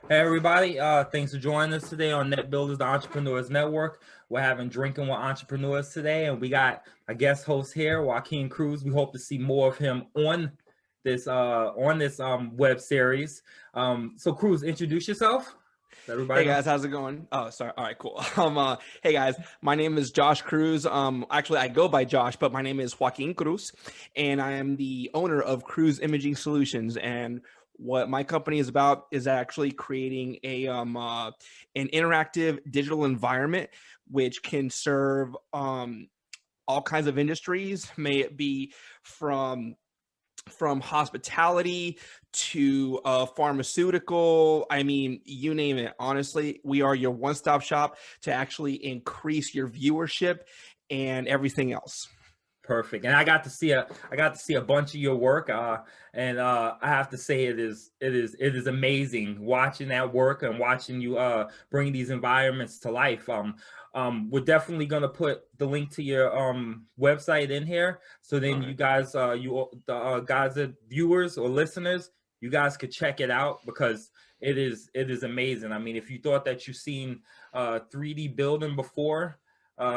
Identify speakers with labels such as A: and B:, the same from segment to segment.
A: Hey everybody, thanks for joining us today on Net Builders, the Entrepreneurs Network. We're having Drinking with Entrepreneurs today, and we got a guest host here, Josh Cruz. We hope to see more of him on this web series. So Cruz, introduce yourself.
B: Hey guys, how's it going? Oh, sorry. All right, cool. Hey guys, my name is Josh Cruz. Actually, I go by Josh, but my name is Joaquin Cruz, and I am the owner of Cruz Imaging Solutions. And what my company is about is actually creating an interactive digital environment which can serve all kinds of industries, may it be from hospitality to pharmaceutical. I mean, you name it. Honestly, we are your one-stop shop to actually increase your viewership and everything else.
A: Perfect. And I got to see a bunch of your work, and I have to say it is amazing watching that work and watching you bring these environments to life. We're definitely gonna put the link to your website in here, so then you guys, guys, viewers or listeners, you guys could check it out because it is amazing. I mean, if you thought that you've seen 3D building before,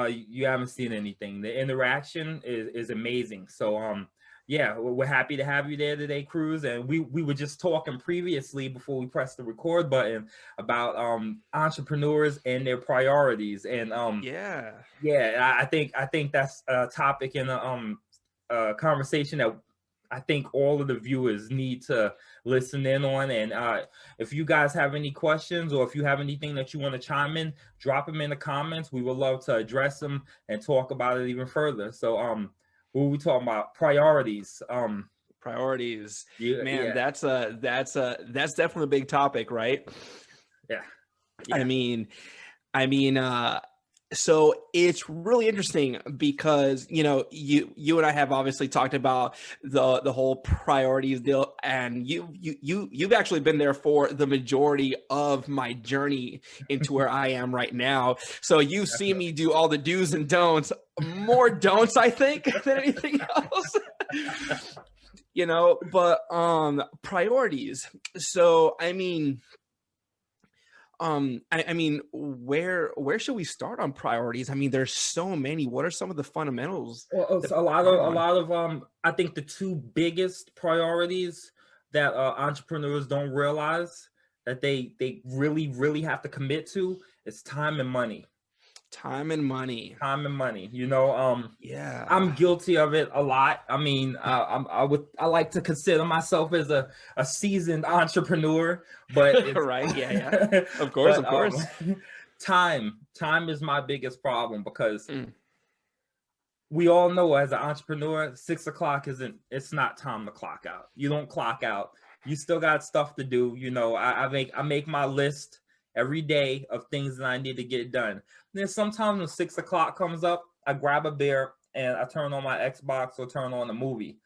A: you haven't seen anything. The interaction is amazing. So yeah, we're happy to have you there today, Cruz. And we were just talking previously before we pressed the record button about entrepreneurs and their priorities. And
B: yeah,
A: I think that's a topic in a conversation that I think all of the viewers need to listen in on. And if you guys have any questions or if you have anything that you want to chime in, drop them in the comments. We would love to address them and talk about it even further. So what were we talking about? Priorities.
B: Priorities.
A: Yeah,
B: Man,
A: yeah.
B: that's definitely a big topic, right?
A: Yeah.
B: I mean, so it's really interesting because, you know, you and I have obviously talked about the whole priorities deal, and you've actually been there for the majority of my journey into where I am right now. So you see me do all the do's and don'ts, more don'ts, I think, than anything else. You know, but priorities. So I mean, where should we start on priorities? I mean, there's so many. What are some of the fundamentals?
A: Well, so a lot of I think the two biggest priorities that entrepreneurs don't realize that they really have to commit to is time and money.
B: Time and money.
A: You know,
B: Yeah,
A: I'm guilty of it a lot. I mean, I like to consider myself as a seasoned entrepreneur, but
B: right. Yeah. Of course,
A: but,
B: of course.
A: Time is my biggest problem because we all know as an entrepreneur, 6 o'clock it's not time to clock out. You don't clock out. You still got stuff to do. You know, I make my list every day of things that I need to get done. And then sometimes when 6 o'clock comes up, I grab a beer and I turn on my Xbox or turn on a movie.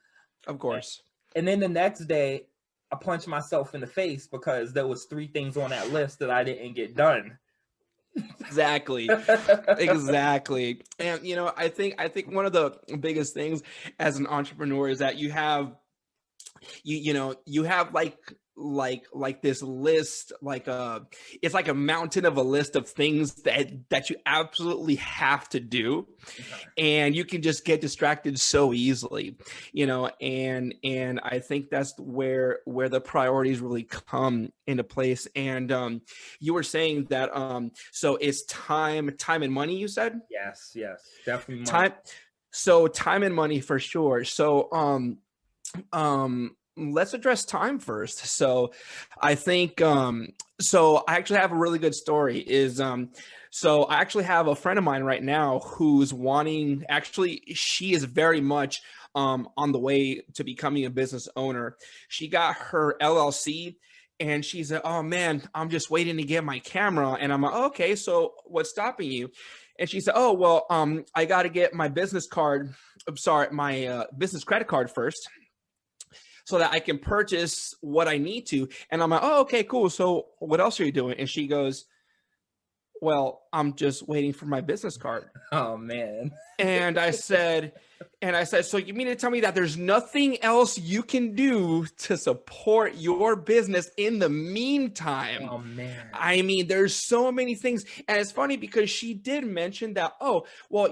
B: Of course.
A: And then the next day, I punch myself in the face because there was 3 things on that list that I didn't get done.
B: Exactly. And you know, I think one of the biggest things as an entrepreneur is that you have like this list, it's like a mountain of a list of things that you absolutely have to do, and you can just get distracted so easily, you know, and I think that's where the priorities really come into place. And you were saying that so it's time and money, you said?
A: Yes, definitely money.
B: Time and money for sure. So let's address time first. So I think so I actually have a really good story. So I actually have a friend of mine right now who's she is very much on the way to becoming a business owner. She got her LLC and she said, "Oh man, I'm just waiting to get my camera." And I'm like, "Oh, okay, so what's stopping you?" And she said, "Oh, well, I got to get my business credit card first, so that I can purchase what I need to." And I'm like, "Oh, okay, cool. So what else are you doing?" And she goes, well, I'm just waiting for my business card.
A: Oh man.
B: And I said, so you mean to tell me that there's nothing else you can do to support your business in the meantime?
A: Oh man.
B: I mean, there's so many things. And it's funny because she did mention that, oh, well,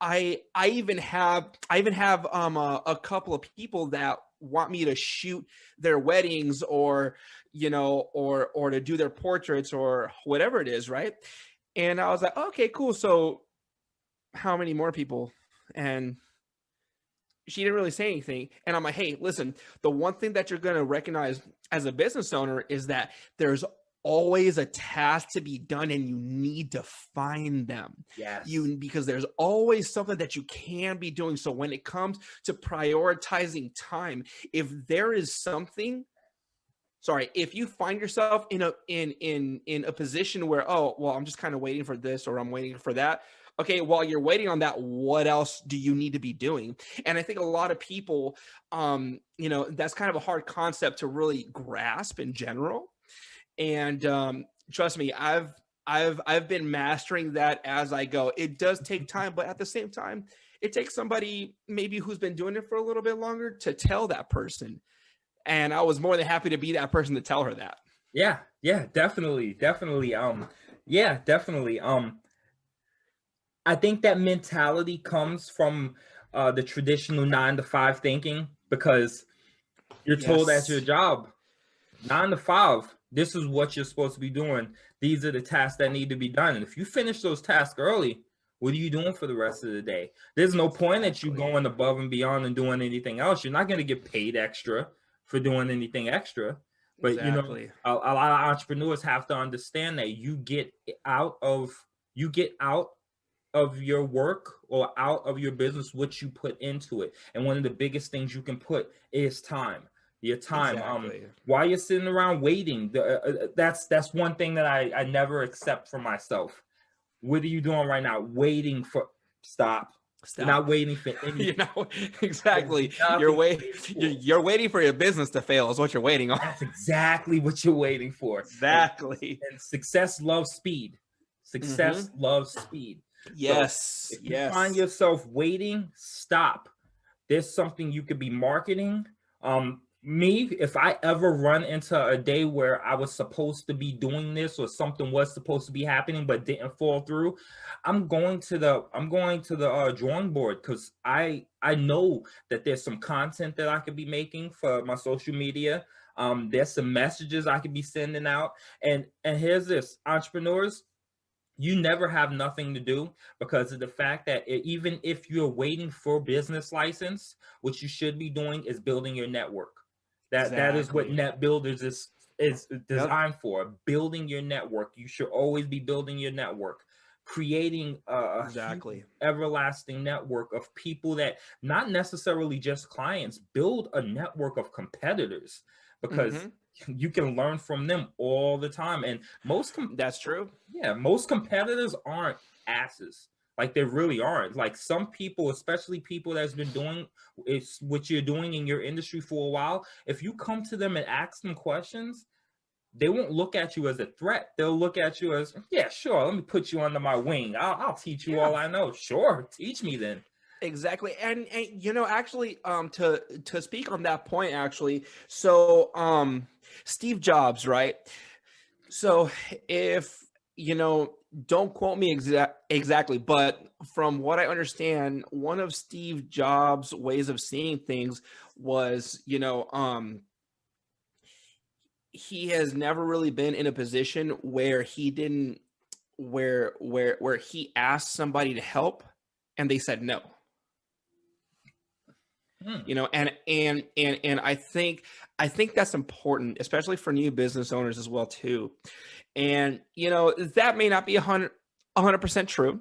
B: I even have a couple of people that want me to shoot their weddings, or or to do their portraits or whatever it is, right? And I was like, okay, cool. So how many more people? And she didn't really say anything. And I'm like, hey, listen, the one thing that you're going to recognize as a business owner is that there's always a task to be done, and you need to find them.
A: Yes.
B: Because there's always something that you can be doing. So when it comes to prioritizing time, if there is something, if you find yourself in a position where, oh, well, I'm just kind of waiting for this, or I'm waiting for that. Okay, while you're waiting on that, what else do you need to be doing? And I think a lot of people, that's kind of a hard concept to really grasp in general. And trust me, I've been mastering that as I go. It does take time, but at the same time, it takes somebody maybe who's been doing it for a little bit longer to tell that person. And I was more than happy to be that person to tell her that.
A: Yeah, definitely. Yeah, definitely. I think that mentality comes from the traditional 9 to 5 thinking, because you're told at your job, 9 to 5, this is what you're supposed to be doing. These are the tasks that need to be done. And if you finish those tasks early, what are you doing for the rest of the day? There's no point that you going above and beyond and doing anything else. You're not going to get paid extra for doing anything extra. But a lot of entrepreneurs have to understand that you get out of your work or out of your business what you put into it. And one of the biggest things you can put is time. Your time. While you're sitting around waiting, that's one thing that I never accept for myself. What are you doing right now? Waiting for stop. You're not waiting for anything.
B: Exactly. You're waiting for your business to fail is what you're waiting on.
A: That's exactly what you're waiting for.
B: Exactly.
A: And success loves speed. Success loves speed.
B: Yes.
A: So if you find yourself waiting, stop. There's something you could be marketing. If I ever run into a day where I was supposed to be doing this, or something was supposed to be happening but didn't fall through, I'm going to the drawing board, because I know that there's some content that I could be making for my social media. There's some messages I could be sending out, and here's this, entrepreneurs. You never have nothing to do, because of the fact that even if you're waiting for business license, what you should be doing is building your network. That is what Net Builders is designed for. Building your network. You should always be building your network, creating a everlasting network of people that not necessarily just clients. Build a network of competitors, because you can learn from them all the time. And that's true. Yeah, most competitors aren't asses. Like, they really aren't. Like, some people, especially people that's been doing what you're doing in your industry for a while, if you come to them and ask them questions, they won't look at you as a threat. They'll look at you as, yeah, sure, let me put you under my wing. I'll teach you all I know. Sure, teach me then.
B: Exactly. And actually, to speak on that point, actually, so Steve Jobs, right? So if don't quote me exactly, but from what I understand, one of Steve Jobs' ways of seeing things was, he has never really been in a position where he didn't, where he asked somebody to help and they said no. And I think that's important, especially for new business owners as well too. And that may not be 100% true,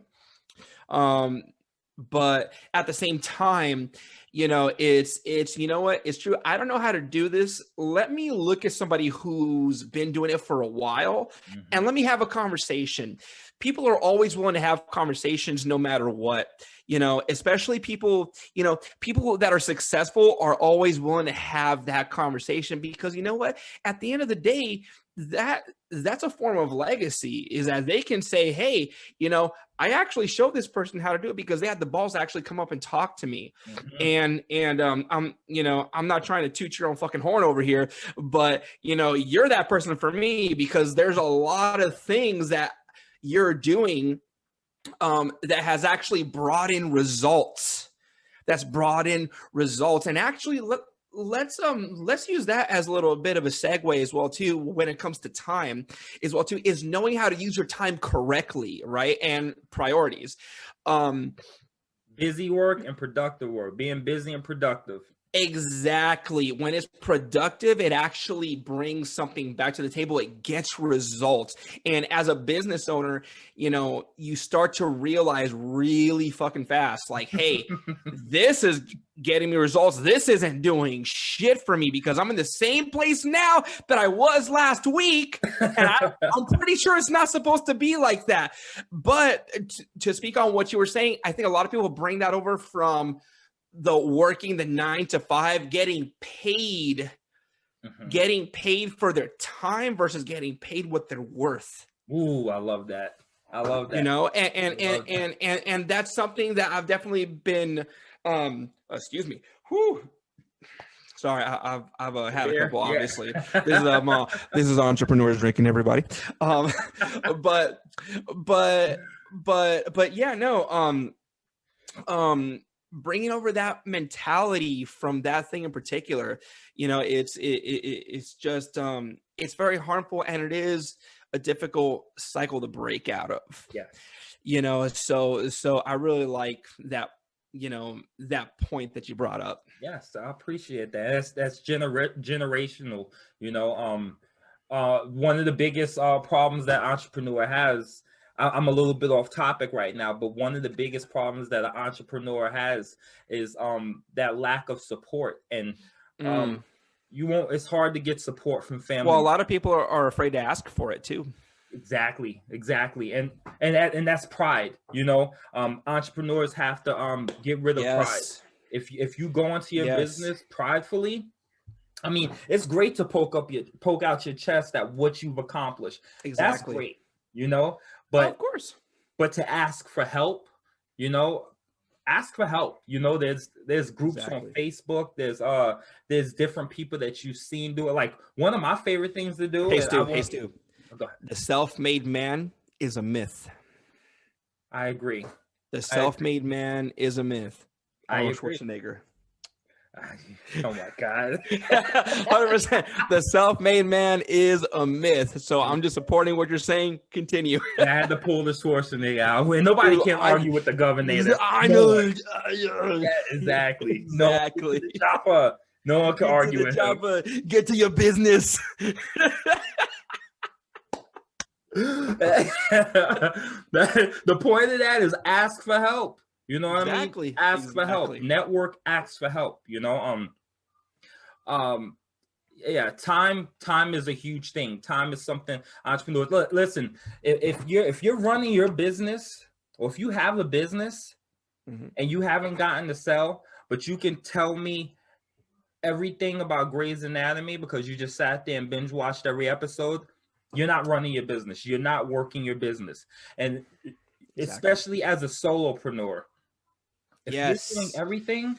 B: but at the same time, it's it's true. I don't know how to do this. Let me look at somebody who's been doing it for a while, and let me have a conversation. People are always willing to have conversations no matter what, especially people that are successful are always willing to have that conversation, because at the end of the day, that's a form of legacy, is that they can say, hey, I actually showed this person how to do it because they had the balls to actually come up and talk to me. I'm not trying to toot your own fucking horn over here, but you're that person for me, because there's a lot of things that you're doing that has actually brought in results. And actually, let's use that as a little bit of a segue as well too, when it comes to time as well too, is knowing how to use your time correctly, right? And priorities.
A: Busy work and productive work. Being busy and productive.
B: Exactly. When it's productive, it actually brings something back to the table. It gets results. And as a business owner, you start to realize really fucking fast, like, hey, this is getting me results. This isn't doing shit for me, because I'm in the same place now that I was last week. And I'm pretty sure it's not supposed to be like that. But to speak on what you were saying, I think a lot of people bring that over from the working the 9 to 5, getting paid for their time versus getting paid what they're worth.
A: Ooh, I love that.
B: And that's something that I've definitely been, excuse me. Whew. Sorry, I've had a couple, obviously. This is entrepreneurs drinking, everybody. But yeah, no, bringing over that mentality from that thing in particular, it's just, it's very harmful, and it is a difficult cycle to break out of.
A: Yeah.
B: So I really like that, that point that you brought up.
A: Yes, I appreciate that. That's generational. One of the biggest problems that entrepreneur has, I'm a little bit off topic right now, but one of the biggest problems that an entrepreneur has is that lack of support. And it's hard to get support from family.
B: Well, a lot of people are afraid to ask for it too.
A: Exactly. And that's pride. Entrepreneurs have to get rid of pride. If you go into your business pridefully, I mean, it's great to poke out your chest at what you've accomplished.
B: Exactly.
A: That's great, but
B: of course.
A: But to ask for help, ask for help. There's groups on Facebook. There's different people that you've seen do it. Like, one of my favorite things to do.
B: Hey, Stu. The self-made man is a myth.
A: I agree.
B: The self-made man is a myth. Arnold Schwarzenegger.
A: Oh my God.
B: 100%. The self-made man is a myth. So I'm just supporting what you're saying. Continue.
A: I had to pull the Schwarzenegger out. Nobody can argue with the governor.
B: I know.
A: Yeah, exactly. Exactly. Chopper. No one can argue with
B: chopper. Get to your business.
A: The point of that is ask for help. You know what I mean? Ask for help. Network, ask for help. Yeah, time is a huge thing. Time is something entrepreneurs. Listen, if you're running your business, or if you have a business and you haven't gotten to sell, but you can tell me everything about Grey's Anatomy because you just sat there and binge watched every episode, you're not running your business. You're not working your business. And especially as a solopreneur, if you're doing everything,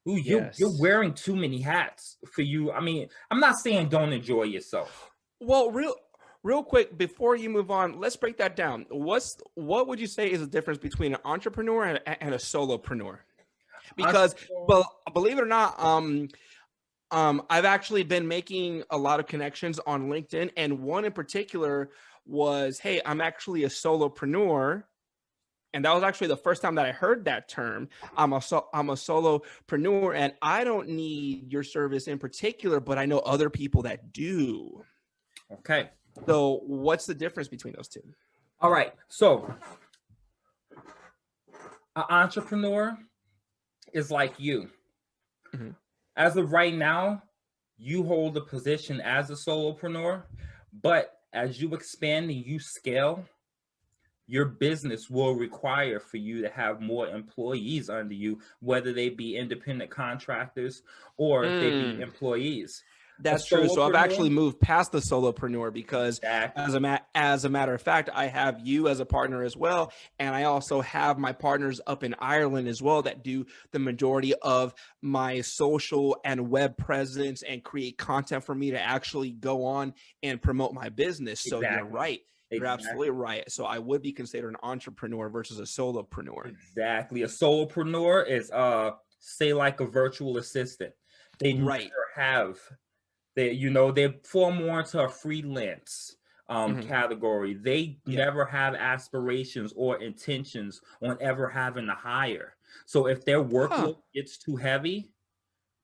A: you're wearing too many hats for you. I mean, I'm not saying don't enjoy yourself.
B: Well, real quick, before you move on, let's break that down. What would you say is the difference between an entrepreneur and a solopreneur? Because, believe it or not, I've actually been making a lot of connections on LinkedIn, and one in particular was, hey, I'm actually a solopreneur. And that was actually the first time that I heard that term. I'm a solopreneur, and I don't need your service in particular, but I know other people that do.
A: Okay.
B: So what's the difference between those two?
A: All right. So an entrepreneur is like you. As of right now, you hold a position as a solopreneur, but as you expand and you scale, your business will require for you to have more employees under you, whether they be independent contractors or if they be employees. A
B: That's true. So I've actually
A: solopreneur,
B: moved past the solopreneur because
A: exactly,
B: as a matter of fact, I have you as a partner as well. And I also have my partners up in Ireland as well that do the majority of my social and web presence and create content for me to actually go on and promote my business. So you're
A: exactly,
B: right. You're absolutely
A: exactly.
B: right. So I would be considered an entrepreneur versus a solopreneur.
A: Exactly. A solopreneur is say like a virtual assistant. They never
B: Right.
A: have they fall more into a freelance
B: Mhm.
A: category. They
B: Yeah.
A: never have aspirations or intentions on ever having to hire. So if their
B: Huh.
A: workload gets too heavy,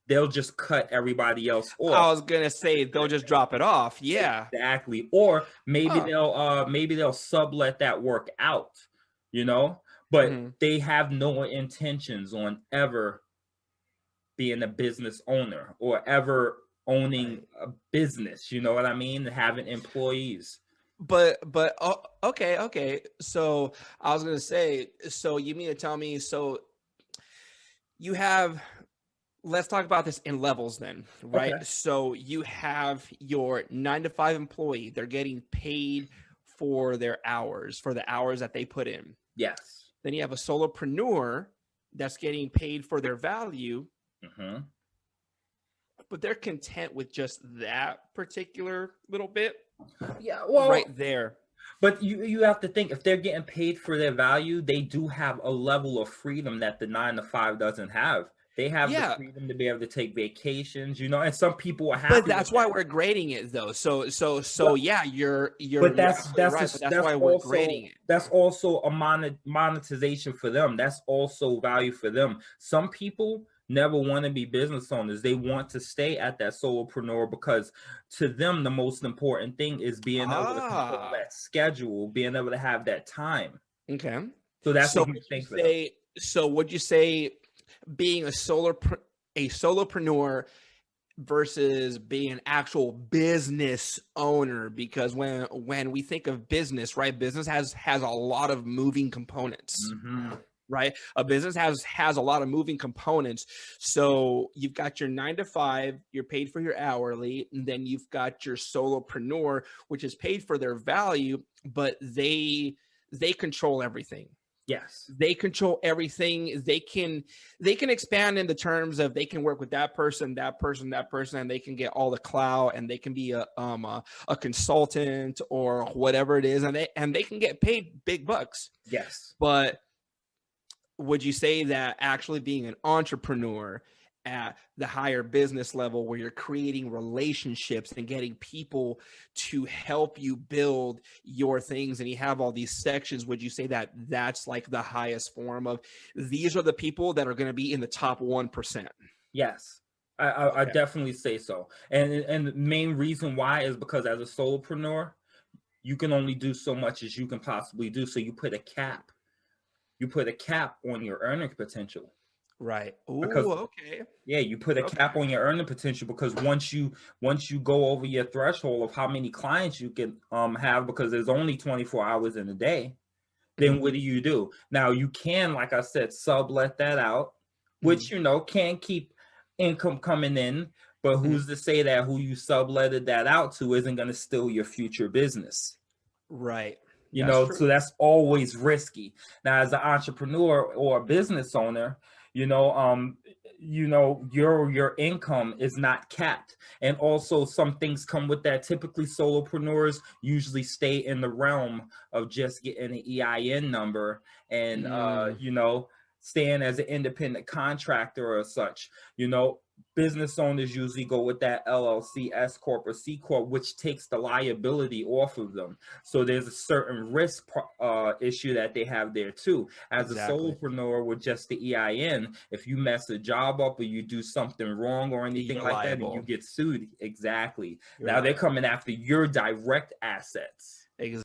A: they'll just cut everybody else
B: I
A: off.
B: was gonna say they'll just drop it off. Yeah.
A: Exactly. Or
B: Huh.
A: maybe they'll sublet that work out, you know, but
B: Mhm.
A: they have no intentions on ever being a business owner or ever owning
B: Right.
A: a business, you know what I mean? Having employees.
B: But oh, okay. So I was gonna say, so you mean to tell me, so you have, let's talk about this in levels then, right?
A: Okay.
B: So you have your 9 to 5 employee, they're getting paid for their hours, for the hours that they put in.
A: Yes.
B: Then you have a solopreneur that's getting paid for their value,
A: Hmm.
B: but they're content with just that particular little bit
A: Yeah,
B: right
A: well,
B: there.
A: but you have to think if they're getting paid for their value, they do have a level of freedom that the 9 to 5 doesn't have. They have the
B: Yeah,
A: freedom to be able to take vacations, you know, and some people are
B: but
A: happy with
B: that's why
A: that.
B: we're grading it though. So
A: Well,
B: yeah,
A: but
B: you're absolutely right. But that's why we're grading it.
A: that's also a monetization for them. That's also value for them. Some people never want to be business owners. They want to stay at that solopreneur because to them the most important thing is being able to control
B: Ah,
A: that schedule, being able to have that time.
B: okay.
A: So that's a
B: So
A: huge
B: would you
A: thing for them.
B: say? So would you say being a solopreneur versus being an actual business owner? Because when we think of business, right, business has a lot of moving components.
A: Hmm.
B: Right, a business has a lot of moving components. So you've got your 9 to 5, you're paid for your hourly, and then you've got your solopreneur, which is paid for their value, but they control everything.
A: Yes.
B: They control everything. They can expand in the terms of they can work with that person, and they can get all the clout, and they can be a consultant or whatever it is, and they can get paid big bucks.
A: Yes.
B: But would you say that actually being an entrepreneur at the higher business level where you're creating relationships and getting people to help you build your things and you have all these sections, would you say that that's like the highest form of these are the people that are going to be in the top 1%?
A: Yes. I
B: Okay.
A: definitely say so. And the main reason why is because as a solopreneur, you can only do so much as you can possibly do. So you put a cap. You put a cap on your earning potential
B: Right.
A: because
B: Oh, okay.
A: yeah, you put a cap
B: Okay.
A: on your earning potential because once you go over your threshold of how many clients you can have because there's only 24 hours in a day, then
B: Mhm.
A: what do? Now you can, like I said, sublet that out, which
B: Mhm.
A: you know can keep income coming in, but
B: Mhm.
A: who's to say that who you subletted that out to isn't going to steal your future business?
B: Right.
A: You
B: That's
A: know,
B: true.
A: so that's always risky. Now as an entrepreneur or a business owner, you know your income is not capped, and also some things come with that. Typically solopreneurs usually stay in the realm of just getting an EIN number and
B: Mm,
A: staying as an independent contractor or such. you know Business owners usually go with that LLC, S corp, or C corp, which takes the liability off of them. So there's a certain risk issue that they have there too. As a
B: exactly.
A: solopreneur with just the EIN, if you mess a job up or you do something wrong or anything
B: You're
A: like that, and you
B: liable.
A: get sued, exactly.
B: You're
A: Now they're
B: liable.
A: coming after your direct assets.
B: Exactly.